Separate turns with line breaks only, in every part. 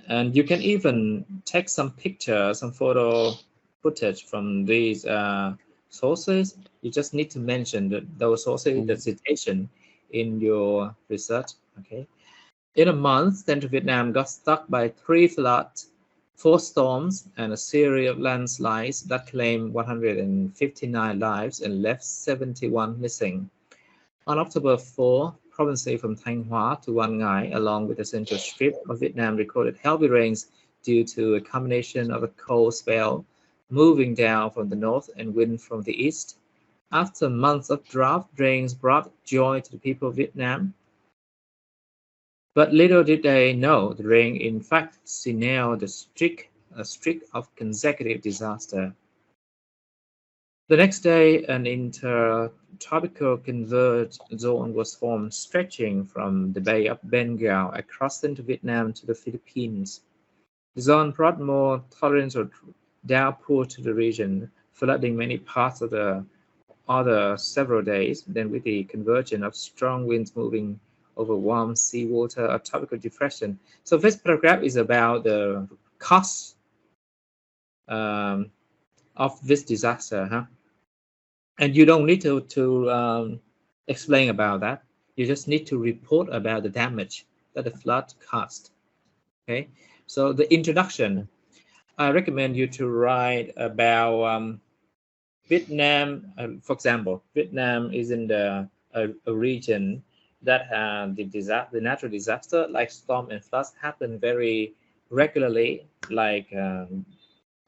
And you can even take some pictures, some photo footage from these sources. You just need to mention those sources, the citation in your research. Okay. In a month, Central Vietnam got struck by 3 floods, 4 storms, and a series of landslides that claimed 159 lives and left 71 missing. On October 4, provinces from Thanh Hóa to Quang Ngai, along with the central strip of Vietnam, recorded heavy rains due to a combination of a cold spell moving down from the north and wind from the east. After months of drought, rains brought joy to the people of Vietnam. But little did they know, the rain in fact signaled a streak of consecutive disaster. The next day, an intertropical convergence zone was formed, stretching from the Bay of Bengal across into Vietnam to the Philippines. The zone brought more torrential downpour to the region, flooding many parts of the other several days. Then, with the convergence of strong winds moving over warm seawater, a tropical depression. So this paragraph is about the cause of this disaster, huh? And you don't need to explain about that. You just need to report about the damage that the flood caused. Okay, so the introduction, I recommend you to write about Vietnam. For example, Vietnam is in a region that the natural disaster like storm and floods happen very regularly, like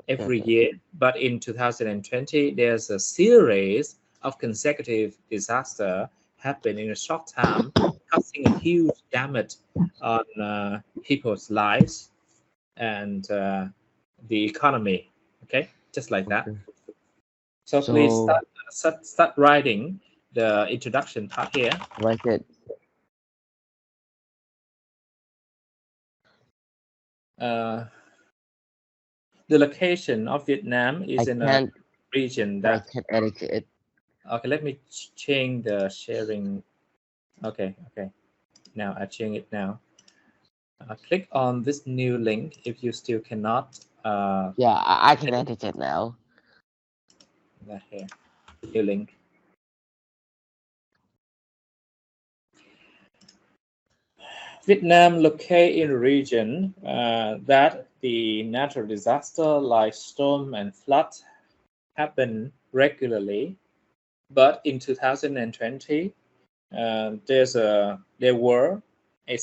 every year. But in 2020, there's a series of consecutive disaster happen in a short time, causing a huge damage on people's lives and the economy. Okay, just like that. So please start writing the introduction part here.
Write it.
The location of Vietnam is in a region that.
I can't edit it.
Okay, let me change the sharing. Okay. Now I change it now. Click on this new link if you still cannot.
Yeah, I can edit it now.
That here, new link. Vietnam located in a region that the natural disaster like storm and flood happen regularly, but in 2020 there were a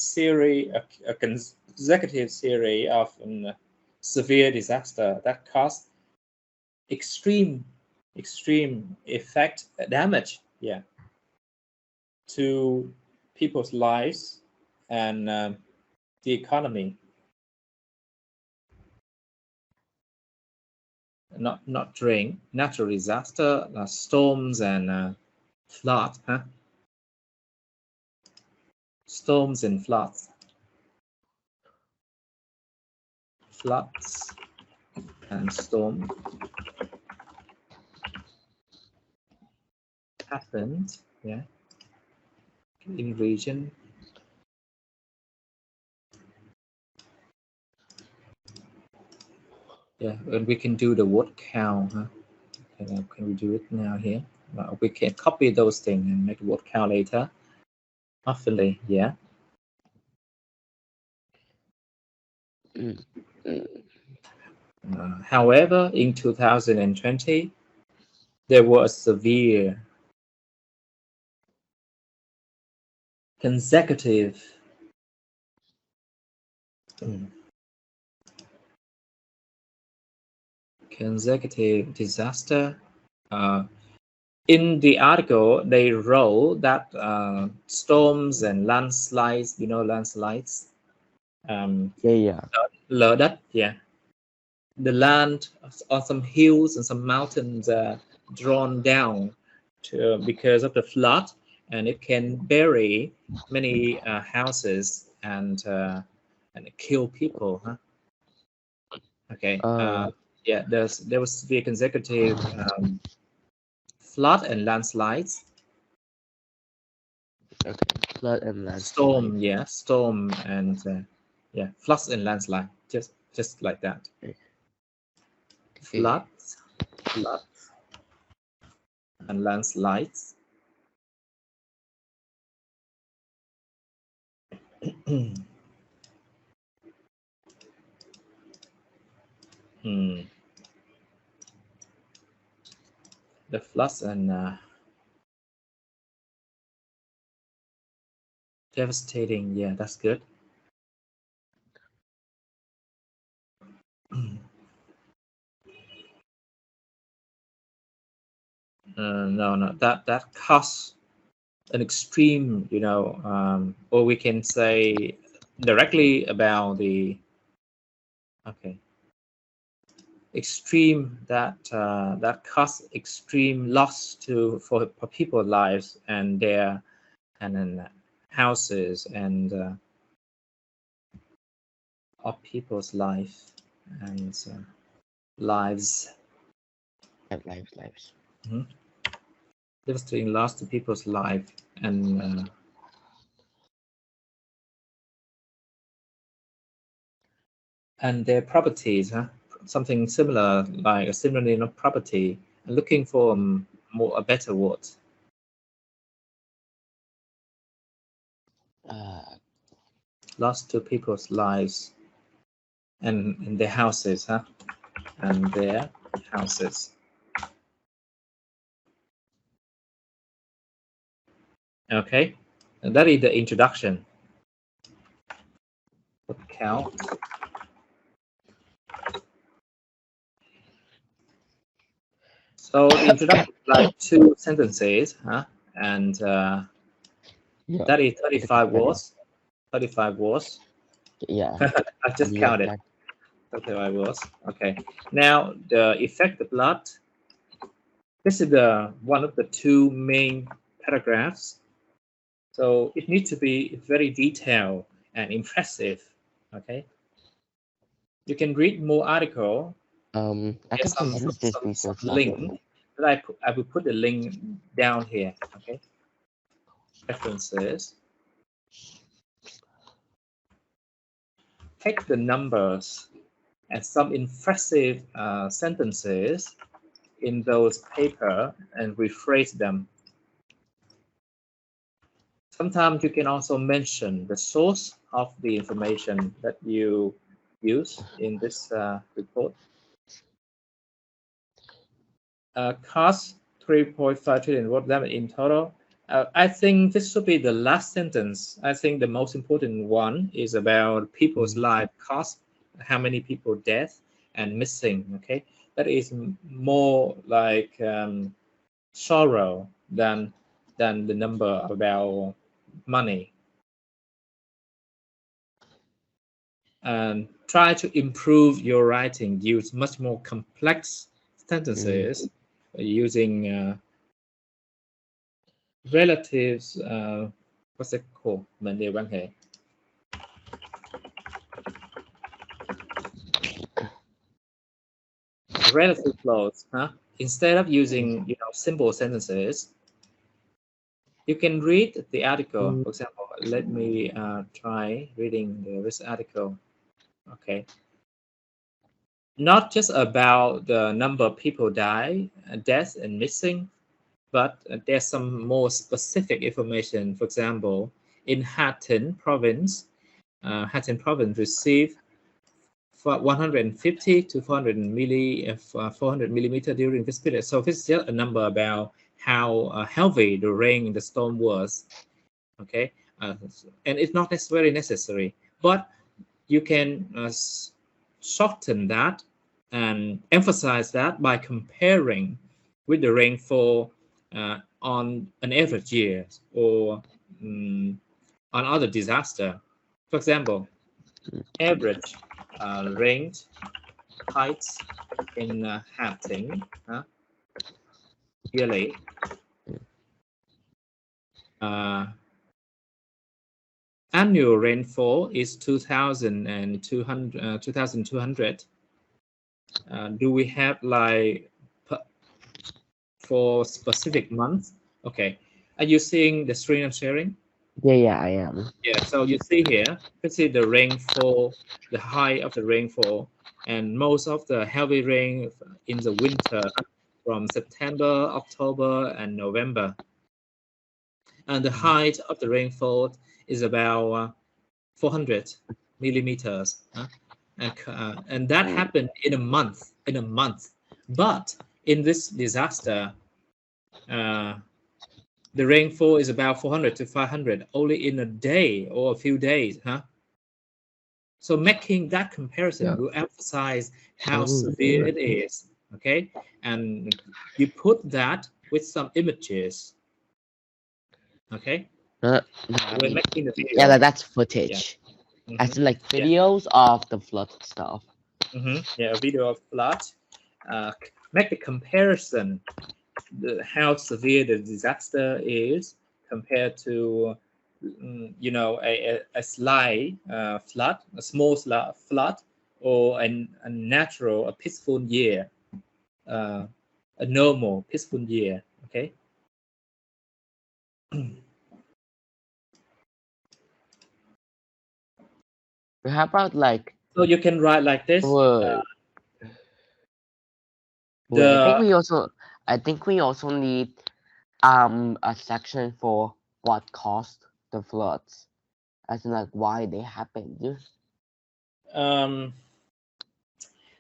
consecutive series of severe disaster that caused extreme effect damage, to people's lives and the economy. Not during natural disaster, storms and floods, huh? Storms and floods and storm happened, in region. And we can do the word count, huh? Can we do it now here? Well, we can copy those things and make word count later. Hopefully, however, in 2020, there was severe consecutive disaster. In the article, they wrote that storms and landslides, landslides. Lở đất, the land on some hills and some mountains drawn down because of the flood, and it can bury many houses and kill people, huh? Okay. There was severe consecutive flood and landslides.
Okay, flood and landslide.
Storm and floods and landslide. just like that.
Okay.
Floods and landslides. The floods and devastating. Yeah, that's good. No, that causes an extreme, or we can say directly about the extreme that cause extreme loss for people's lives and their then houses and of people's life and lives.
Lives.
Devastating loss to people's life and their properties, something similar, like a synonym of property. Looking for a better word. Lost to people's lives and their houses, and their houses. Okay, and that is the introduction. Count. So the introduction is like 2 sentences, and that is 35 words. 35 words.
Yeah.
I just counted. 35 words. Okay. Now the effect of blood. This is one of the 2 main paragraphs. So it needs to be very detailed and impressive. Okay. You can read more article.
I can
some
use this research
link. But I will put the link down here. Okay. References. Take the numbers and some impressive sentences in those paper and rephrase them. Sometimes you can also mention the source of the information that you use in this report. Cost 3.5 trillion. What that in total? I think this should be the last sentence. I think the most important one is about people's life cost, how many people dead and missing. Okay, that is more like sorrow than the number about money. And try to improve your writing. Use much more complex sentences using relatives. What's it called? Mình đều quan hệ. Relative clause, Instead of using simple sentences, you can read the article. For example, let me try reading this article. Okay. Not just about the number of people death and missing, but there's some more specific information. For example, in Hattin province received 150 to 400 millimeter during this period. So this is just a number about how heavy the rain in the storm was. Okay, and it's not necessarily necessary, but you can shorten that and emphasize that by comparing with the rainfall on an average year or on other disaster. For example, average rain heights in Hattin yearly. Annual rainfall is 2,200. Do we have like for specific months? Okay. Are you seeing the screen I'm sharing?
Yeah, I am.
Yeah, so you see here, you see the rainfall, the height of the rainfall, and most of the heavy rain in the winter from September, October, and November. And the height of the rainfall is about 400 millimeters, and that happened in a month. But in this disaster, uh, the rainfall is about 400 to 500 only in a day or a few days, So making that comparison
Yeah.
will emphasize how
Oh,
severe it is, okay? And you put that with some images, okay?
no, no, I
When
mean,
making the
yeah,
video,
that's
yeah,
footage.
hmm
As in like
yeah,
videos of the flood stuff.
yeah, a video of flood. Make the comparison, how severe the disaster is compared to, a slight flood, a small flood, or a natural, a peaceful year, uh, a normal peaceful year. Okay.
How about like
So you can write like this.
word? Wait,
The
I think we also need a section for what caused the floods, as in like why they happened.
um,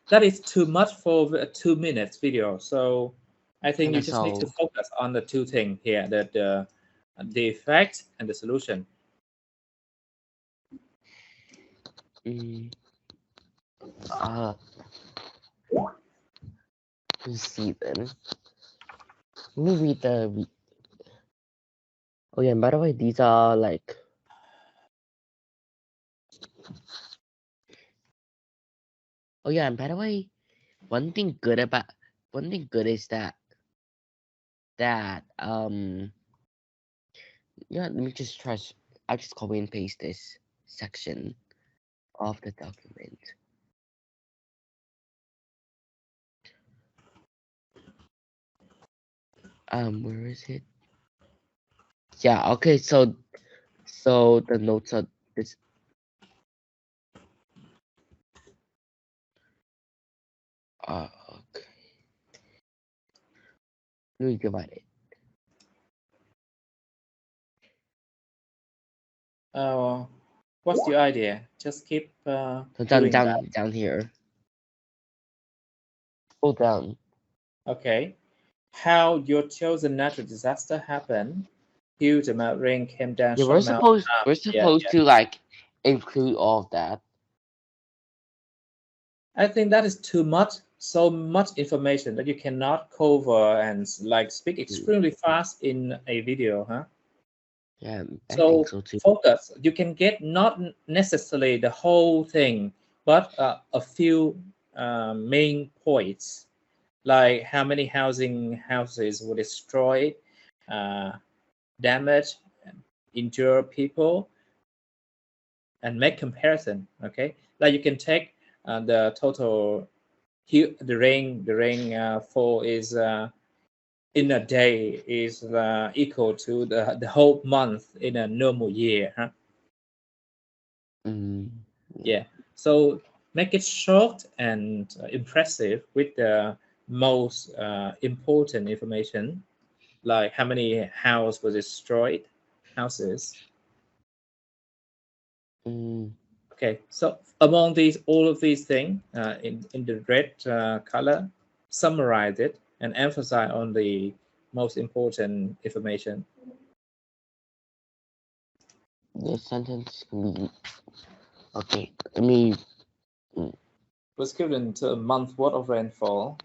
that is too much for a 2 minutes video. So I think
And
you just need to
so
focus on the two things here: that the effect and the solution.
mm, let's see then. Let me read the. Oh yeah, and by the way, these are like. Oh yeah, and by the way, one thing good is that yeah, let me just try. I'll just copy and paste this section of the document. Where is it? Yeah, okay, so the notes are this. Okay. Let me divide it.
What's your idea? Just keep
So
doing that.
down here. Pull down.
Okay. How your chosen natural disaster happened? Huge amount of rain came down,
Yeah,
short amount.
we're
Yeah,
supposed
yeah.
to like include all of that.
I think that is too much. So much information that you cannot cover and like speak
Mm,
extremely fast in a video,
yeah, I think
So
so too.
focus. You can get not necessarily the whole thing, but a few main points, like how many houses were destroyed, uh, damaged, injured people, and make comparison. Okay, like you can take the total. The rain fall is in a day is equal to the whole month in a normal year.
Mm,
Yeah. So make it short and impressive with the most important information, like how many houses were destroyed, houses.
mm,
Okay. So among these, all of these things in the red color, summarize it and emphasize on the most important information.
the sentence can be okay. I mean, mm,
Was given to a month worth of rainfall.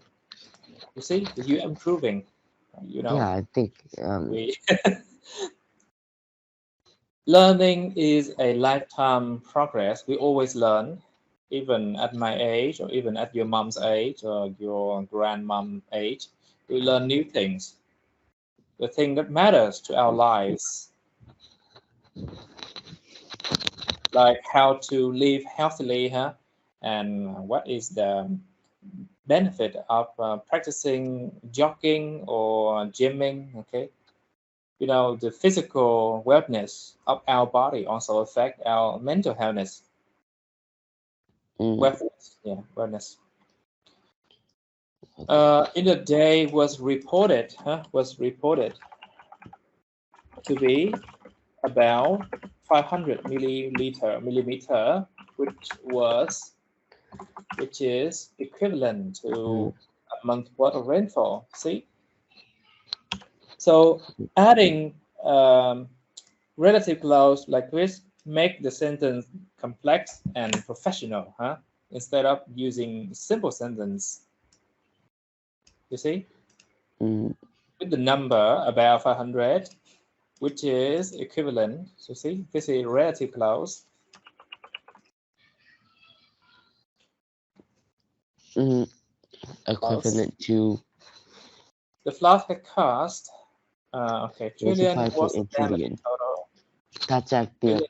You see, you're improving. You know,
yeah, I think
we learning is a lifetime progress. We always learn, even at my age, or even at your mom's age, or your grandmom age. We learn new things, the thing that matters to our lives, like how to live healthily, and what is the benefit of practicing jogging or gymming. Okay, the physical wellness of our body also affect our mental healthness. Wellness, wellness. In the day was reported to be about 500 millimeter, which is equivalent to a month's worth of rainfall. See, so adding relative clause like this make the sentence complex and professional, instead of using simple sentence. You see, with the number about 500, which is equivalent. So see, this is relative clause.
Equivalent to
the flood had cost. Trillion was
in trillion.
total.
That's like the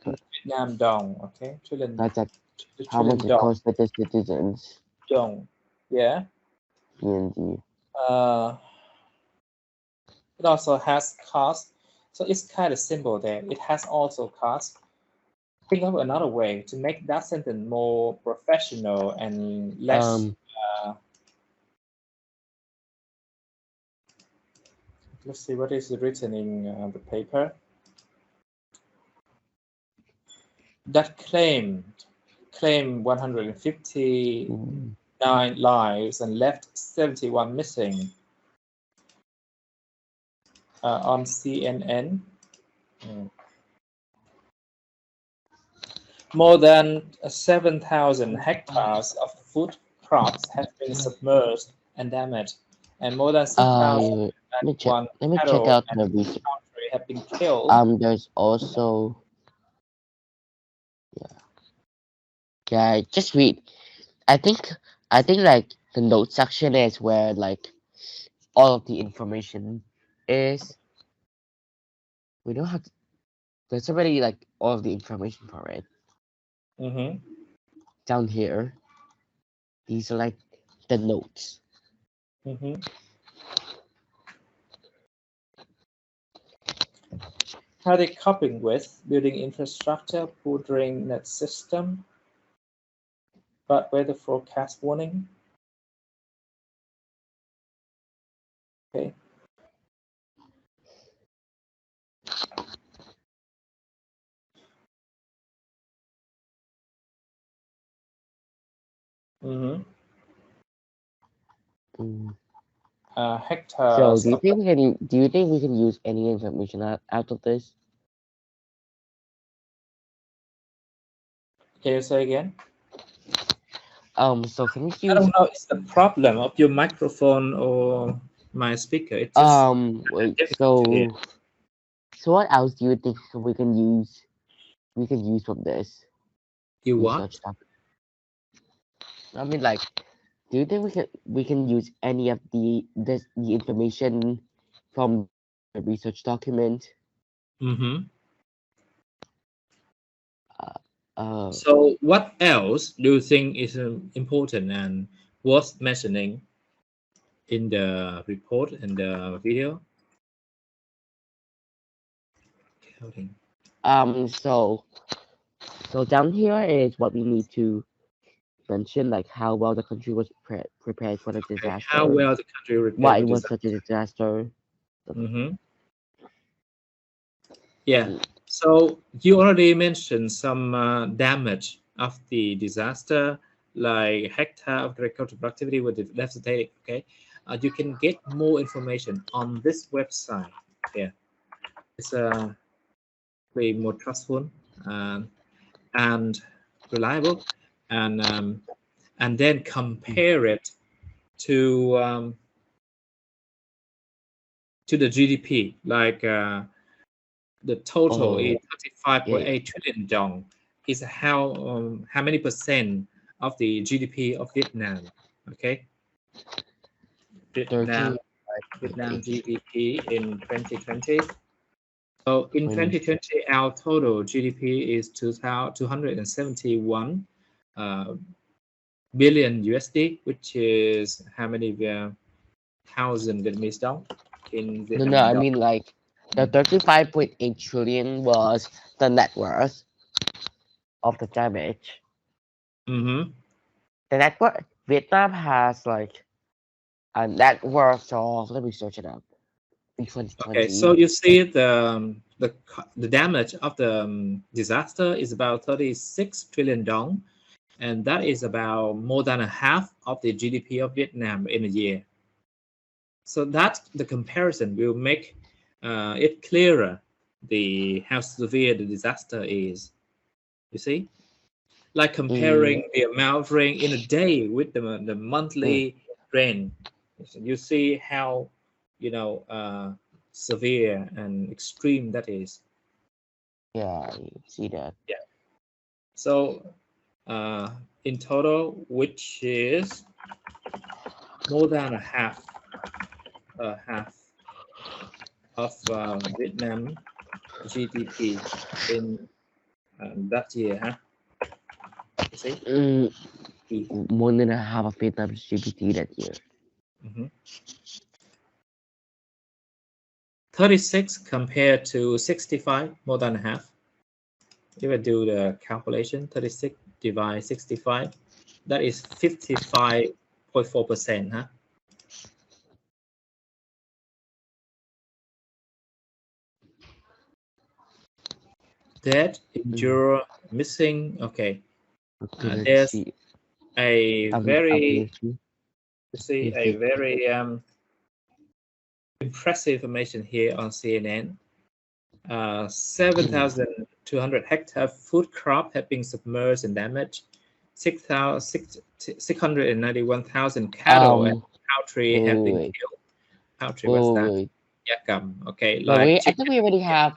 Vietnam dong. Okay, trillion.
That's like how much it costs for the citizens.
Dong. Yeah.
PNG.
It also has cost, so it's kind of simple there. It has also cost. Think of another way to make that sentence more professional and less. Let's see what is written in the paper. That claimed 159 lives and left 71 missing. On CNN. More than 7,000 hectares of food crops have been submerged and damaged, and more than 6,000
let me check out the research.
Have been killed.
There's also just read. I think like the note section is where like all of the information is. We don't have to, there's already like all of the information for it. Down here, these are like the notes.
How are they coping with building infrastructure, poor drain net system, but weather forecast warning? Okay. Hectares.
So do you think we can use any information out of this?
Can you say again?
So can you use?
I don't know. It's the problem of your microphone or my speaker. It's just
so what else do you think we can use? We can use from this.
You what?
I mean, like, do you think we can use any of the information from the research document?
So what else do you think is important and worth mentioning in the report and the video?
So down here is what we need to mention, like how well the country was prepared for the disaster.
How well the country prepared.
Why it was such a disaster.
Yeah. So you already mentioned some damage of the disaster, like hectare of agricultural productivity with the devastated. Okay, you can get more information on this website. Yeah, it's way more trustful and reliable, and then compare it to the GDP, like the total is 35.8 trillion dong. Is how many percent of the GDP of Vietnam? Okay, Vietnam GDP in 2020. So in 2020, our total GDP is 271 billion USD, which is how many thousand Vietnamese dong in Vietnam?
No, I mean like The 35.8 trillion was the net worth of the damage.
Mm-hmm.
The net worth, Vietnam has like a net worth of, let me search it up, in
Okay, so
2020.
you see the damage of the disaster is about 36 trillion dong, and that is about more than a half of the GDP of Vietnam in a year. So that the comparison will make it clearer how severe the disaster is. You see, like comparing the amount of rain in a day with the monthly rain. You see how severe and extreme that is.
Yeah, you see that.
Yeah. So in total, which is more than a half of Vietnam GDP in that year, huh? You see?
More than a half of Vietnam's GDP that year.
Mm-hmm. 36 compared to 65, more than half. If I do the calculation, 36 divide 65, that is 55.4%, huh? Dead, injured, missing. Okay.
Okay, let's
There's
see.
a
I'm
very,
you
see, a very impressive information here on CNN. 7,200 hectare food crop have been submerged and damaged. 691,000 cattle and poultry have been
wait,
killed. Poultry, what's that?
wait.
Yakam. Okay,
No,
like
wait, I think
chicken.
we already have.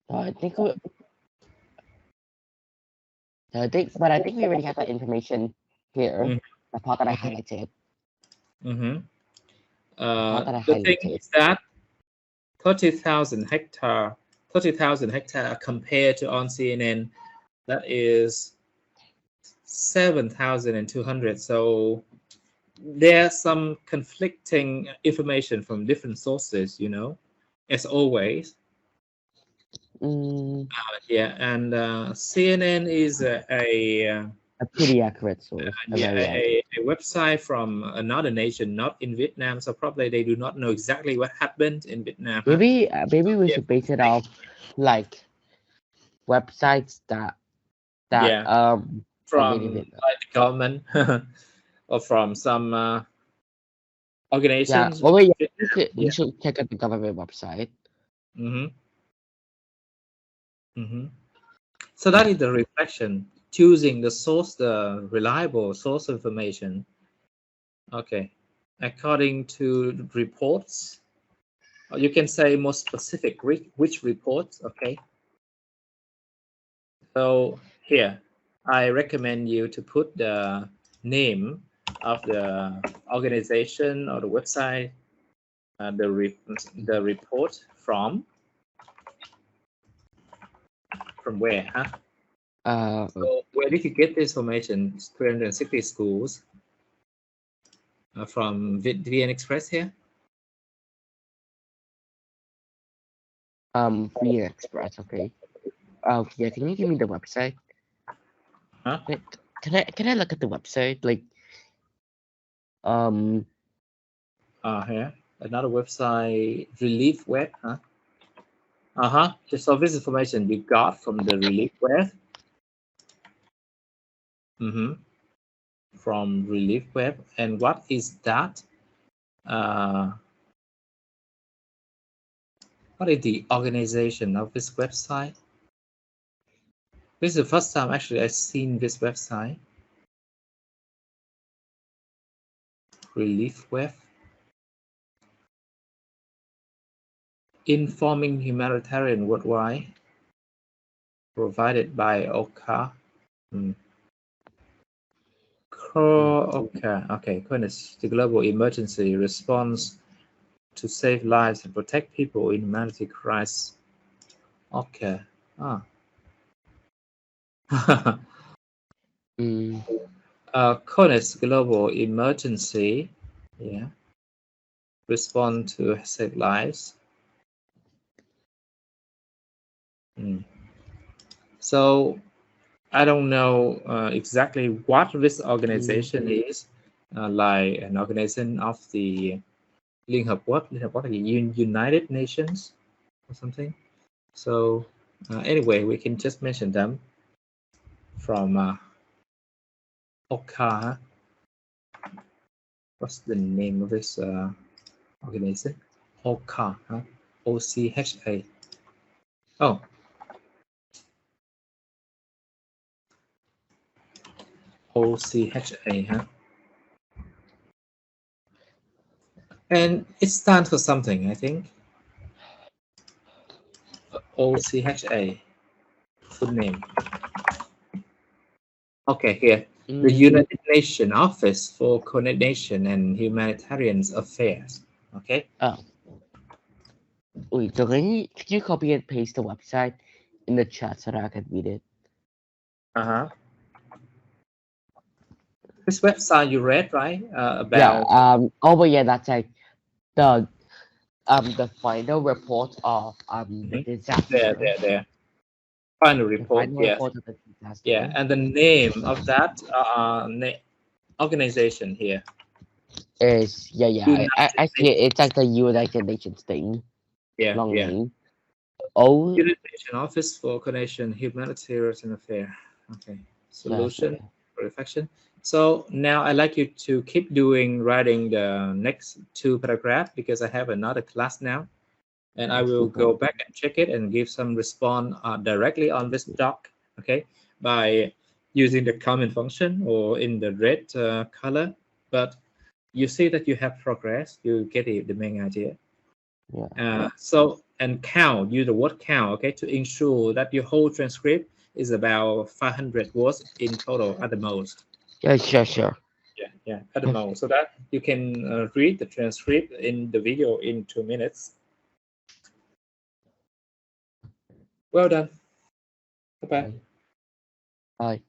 I think we, but I think we already have that information here. The part that I highlighted.
Mm-hmm.
The part that I
The thing
highlighted.
is that 30,000 hectare compared to on CNN, that is 7,200. So there's some conflicting information from different sources, as always. Yeah, and CNN is
A pretty accurate source.
a website from another nation, not in Vietnam. So probably they do not know exactly what happened in Vietnam. Huh?
Maybe we
Yeah.
should base it off like websites that
Yeah,
are made in
from
Vietnam.
like the government or from some
Yeah.
organizations.
Well, wait,
Yeah.
you should check out the government website.
Mm-hmm. Mm-hmm. So that is the reflection, choosing the reliable source of information. Okay. According to reports, or you can say more specific, which reports, okay? So here, I recommend you to put the name of the organization or the website, the report from where, huh? So where did you get this information? 360 schools from VN Express here?
Free Express, okay. Yeah, can you give me the website?
Huh?
Can I look at the website? Like,
Here, another website, Relief Web, huh? So this information you got from the Relief Web. From Relief Web. And what is that? What is the organization of this website? This is the first time actually I've seen this website. Relief Web. Informing Humanitarian Worldwide. Provided by OCA. Okay. The global emergency response to save lives and protect people in humanity crisis. Okay. CONUS global emergency. Yeah. respond to save lives. So I don't know exactly what this organization is, like an organization of the Liên Hợp Quốc là United Nations or something. So anyway, we can just mention them from OCHA. What's the name of this organization? OCHA, huh? OCHA. Oh. OCHA, huh? And it stands for something, I think. OCHA, full name. Okay, here. The United Nations Office for Coordination and Humanitarian Affairs. Okay.
Oh. Wait, so could you copy and paste the website in the chat so that I can read it?
This website you read, right? About
yeah. Oh, but yeah, that's like the final report of the disaster.
There. Final report.
The final report of the disaster.
Yeah, and the name of that organization here
is I see it. It's like the United Nations thing.
Yeah,
long
yeah.
name.
United Nations Office for Coordination Humanitarian Affairs. Okay. Solution for infection. So now I'd like you to keep writing the next 2 paragraphs because I have another class now, and I will go back and check it and give some response directly on this doc. Okay, by using the comment function or in the red color. But you see that you have progress. You get the main idea.
Yeah.
So and count, use the word count, okay, to ensure that your whole transcript is about 500 words in total at the most.
Yeah, sure.
Yeah, at the most, so that you can read the transcript in the video in 2 minutes. Well done. Bye-bye.
Bye.